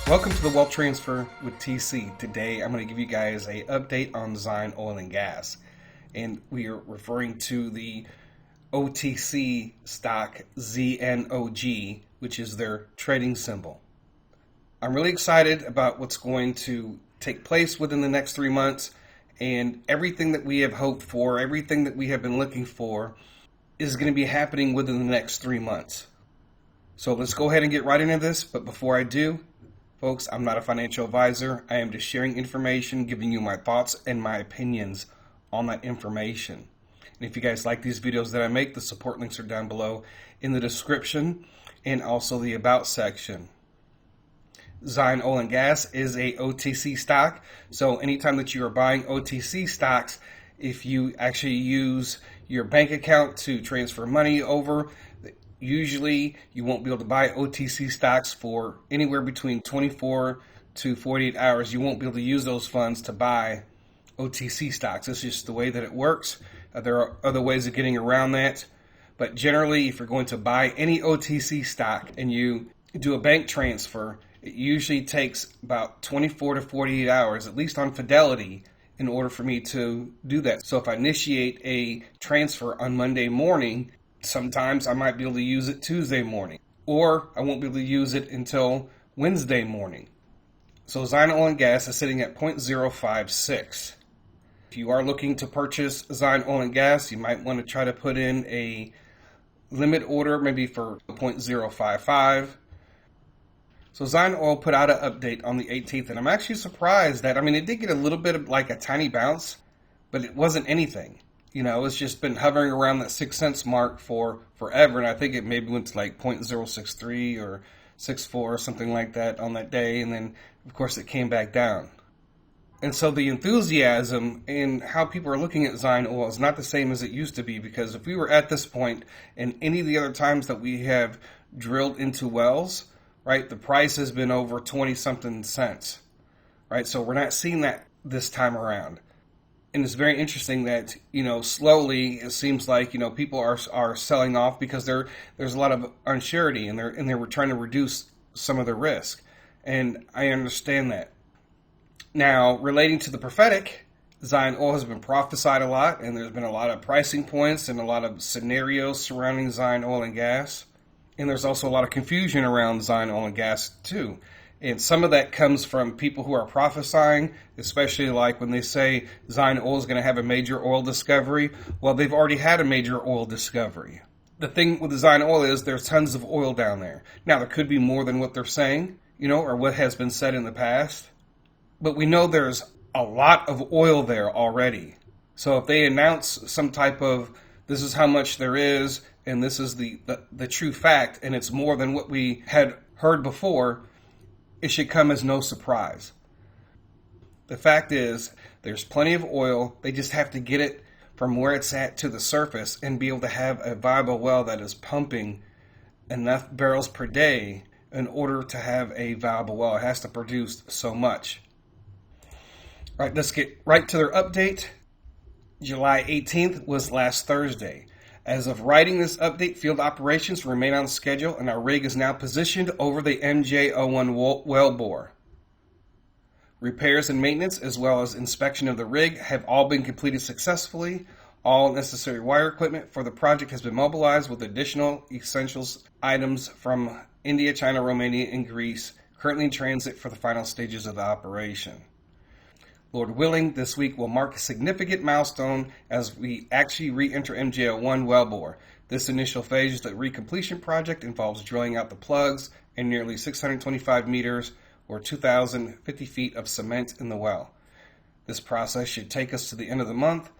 Welcome to the Wealth Transfer with TC. Today I'm going to give you guys an update on Zion Oil and Gas. And we are referring to the OTC stock ZNOG, which is their trading symbol. I'm really excited about what's going to take place within the next 3 months, and everything that we have hoped for, everything that we have been looking for is going to be happening within the next 3 months. So let's go ahead and get right into this. But before I do, folks, I'm not a financial advisor. I am just sharing information, giving you my thoughts and my opinions on that information. And if you guys like these videos that I make, the support links are down below in the description and also the About section. Zion Oil and Gas is a OTC stock. So anytime that you are buying OTC stocks, if you actually use your bank account to transfer money over, usually you won't be able to buy OTC stocks for anywhere between 24 to 48 hours. You won't be able to use those funds to buy OTC stocks. It's just the way that it works. There are other ways of getting around that. But generally, if you're going to buy any OTC stock and you do a bank transfer, it usually takes about 24 to 48 hours, at least on Fidelity, in order for me to do that. So if I initiate a transfer on Monday morning, sometimes I might be able to use it Tuesday morning, or I won't be able to use it until Wednesday morning. So Zion Oil and Gas is sitting at 0.056. If you are looking to purchase Zion Oil and Gas, you might want to try to put in a limit order, maybe for 0.055. So Zion Oil put out an update on the 18th, and I'm actually surprised that, it did get a little bit of like a tiny bounce, but it wasn't anything. It's just been hovering around that 6 cents mark for forever, and I think it maybe went to like 0.063 or 64 or something like that on that day, and then of course it came back down. And so the enthusiasm in how people are looking at Zion Oil is not the same as it used to be, because if we were at this point and any of the other times that we have drilled into wells, right, the price has been over 20 something cents, right? So we're not seeing that this time around. And it's very interesting that, slowly it seems like, people are selling off because there's a lot of uncertainty, and they were trying to reduce some of the risk. And I understand that. Now, relating to the prophetic, Zion Oil has been prophesied a lot, and there's been a lot of pricing points and a lot of scenarios surrounding Zion Oil and Gas. And there's also a lot of confusion around Zion Oil and Gas too. And some of that comes from people who are prophesying, especially like when they say Zion Oil is going to have a major oil discovery. Well, they've already had a major oil discovery. The thing with the Zion Oil is there's tons of oil down there. Now, there could be more than what they're saying, or what has been said in the past. But we know there's a lot of oil there already. So if they announce some type of, this is how much there is, and this is the true fact, and it's more than what we had heard before, it should come as no surprise. The fact is, there's plenty of oil. They just have to get it from where it's at to the surface and be able to have a viable well that is pumping enough barrels per day in order to have a viable well. It has to produce so much. All right, let's get right to their update. July 18th was last Thursday. As of writing this update, field operations remain on schedule, and our rig is now positioned over the MJ01 well bore. Repairs and maintenance, as well as inspection of the rig, have all been completed successfully. All necessary wire equipment for the project has been mobilized, with additional essentials items from India, China, Romania, and Greece currently in transit for the final stages of the operation. Lord willing, this week will mark a significant milestone as we actually re-enter MJ01 wellbore. This initial phase of the recompletion project involves drilling out the plugs and nearly 625 meters or 2,050 feet of cement in the well. This process should take us to the end of the month,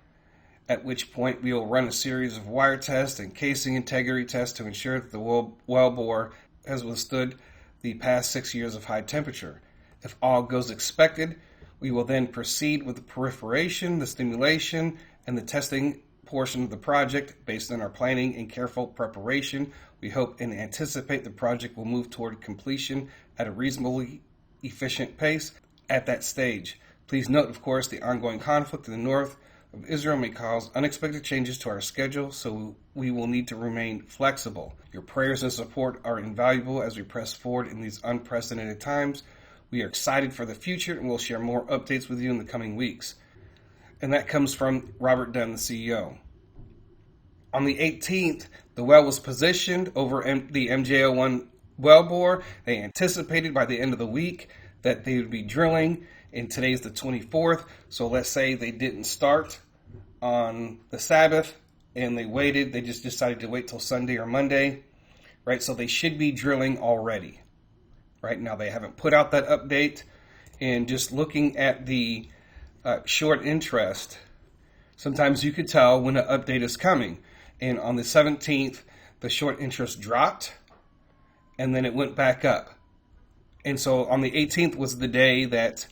at which point we will run a series of wire tests and casing integrity tests to ensure that the wellbore has withstood the past 6 years of high temperature. If all goes expected, we will then proceed with the perforation, the stimulation, and the testing portion of the project. Based on our planning and careful preparation, we hope and anticipate the project will move toward completion at a reasonably efficient pace at that stage. Please note, of course, the ongoing conflict in the north of Israel may cause unexpected changes to our schedule, so we will need to remain flexible. Your prayers and support are invaluable as we press forward in these unprecedented times. We are excited for the future, and we'll share more updates with you in the coming weeks. And that comes from Robert Dunn, the CEO. On the 18th, the well was positioned over the MJ01 wellbore. They anticipated by the end of the week that they would be drilling, and today's the 24th, so let's say they didn't start on the Sabbath and they waited. They just decided to wait till Sunday or Monday, right? So they should be drilling already. Right now, they haven't put out that update, and just looking at the short interest, sometimes you could tell when an update is coming. And on the 17th, the short interest dropped, and then it went back up. And so on the 18th was the day that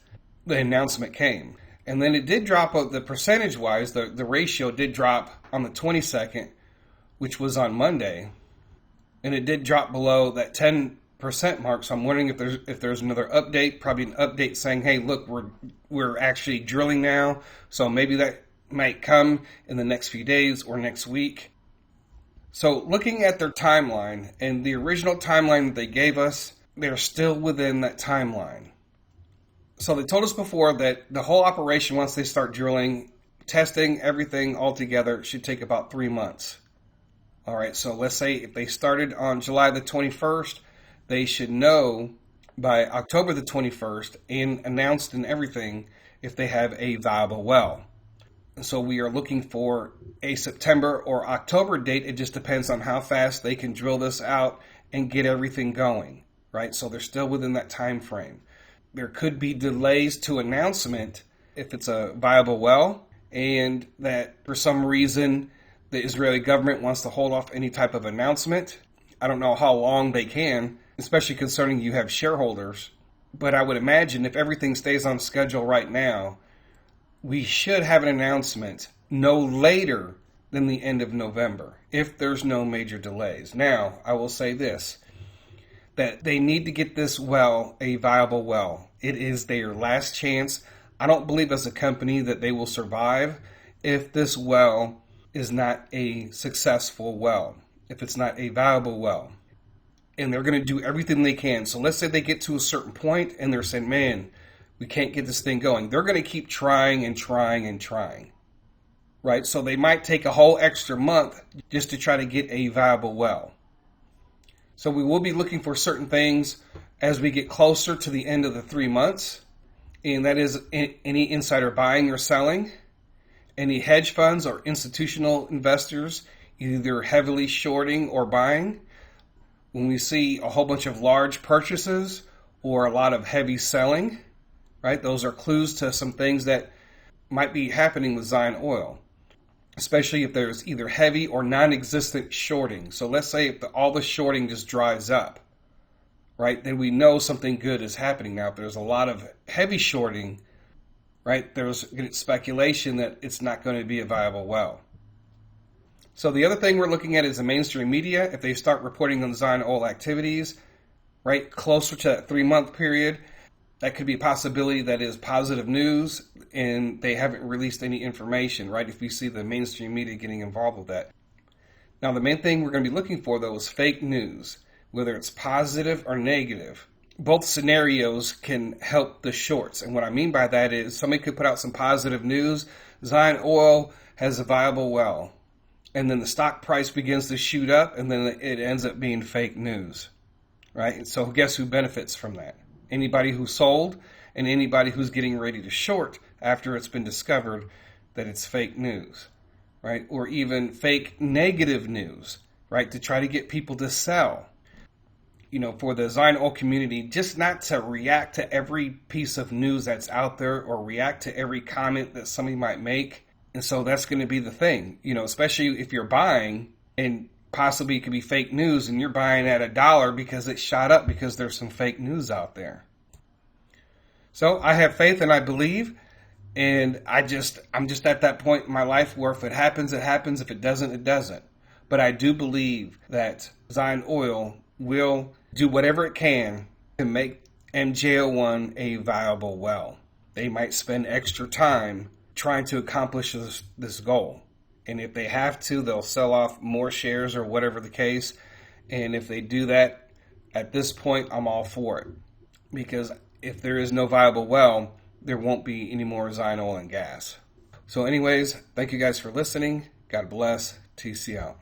the announcement came. And then it did drop, the percentage-wise, the ratio did drop on the 22nd, which was on Monday. And it did drop below that 10% mark. So I'm wondering if there's another update, probably an update saying, hey, look, we're actually drilling now. So maybe that might come in the next few days or next week. So looking at their timeline and the original timeline that they gave us, they're still within that timeline. So they told us before that the whole operation, once they start drilling, testing, everything all together, should take about 3 months. All right, so let's say if they started on July the 21st, they should know by October the 21st and announced and everything if they have a viable well. So we are looking for a September or October date. It just depends on how fast they can drill this out and get everything going, right? So they're still within that time frame. There could be delays to announcement if it's a viable well, and that for some reason the Israeli government wants to hold off any type of announcement. I don't know how long they can, especially concerning you have shareholders. But I would imagine if everything stays on schedule right now, we should have an announcement no later than the end of November, if there's no major delays. Now, I will say this, that they need to get this well a viable well. It is their last chance. I don't believe as a company that they will survive if this well is not a successful well, if it's not a viable well. And they're going to do everything they can. So let's say they get to a certain point and they're saying, man, we can't get this thing going. They're going to keep trying and trying and trying, right? So they might take a whole extra month just to try to get a viable well. So we will be looking for certain things as we get closer to the end of the 3 months. And that is any insider buying or selling, any hedge funds or institutional investors either heavily shorting or buying. When we see a whole bunch of large purchases or a lot of heavy selling, right? Those are clues to some things that might be happening with Zion Oil, especially if there's either heavy or non-existent shorting. So let's say if all the shorting just dries up, right? Then we know something good is happening. Now, if there's a lot of heavy shorting, right, there's speculation that it's not going to be a viable well. So the other thing we're looking at is the mainstream media. If they start reporting on Zion Oil activities, right, closer to that 3 month period, that could be a possibility that is positive news and they haven't released any information, right? If we see the mainstream media getting involved with that. Now, the main thing we're going to be looking for, though, is fake news, whether it's positive or negative. Both scenarios can help the shorts. And what I mean by that is somebody could put out some positive news. Zion Oil has a viable well. And then the stock price begins to shoot up, and then it ends up being fake news, right? And so guess who benefits from that? Anybody who sold and anybody who's getting ready to short after it's been discovered that it's fake news, right? Or even fake negative news, right? To try to get people to sell. You know, for the Zion Oil community, just not to react to every piece of news that's out there or react to every comment that somebody might make. And so that's going to be the thing, you know, especially if you're buying and possibly it could be fake news and you're buying at $1 because it shot up because there's some fake news out there. So I have faith and I believe, and I'm just at that point in my life where if it happens, it happens. If it doesn't, it doesn't. But I do believe that Zion Oil will do whatever it can to make MJ01 a viable well. They might spend extra time trying to accomplish this goal. And if they have to, they'll sell off more shares or whatever the case. And if they do that, at this point, I'm all for it. Because if there is no viable well, there won't be any more Zion Oil and Gas. So anyways, thank you guys for listening. God bless. TC out.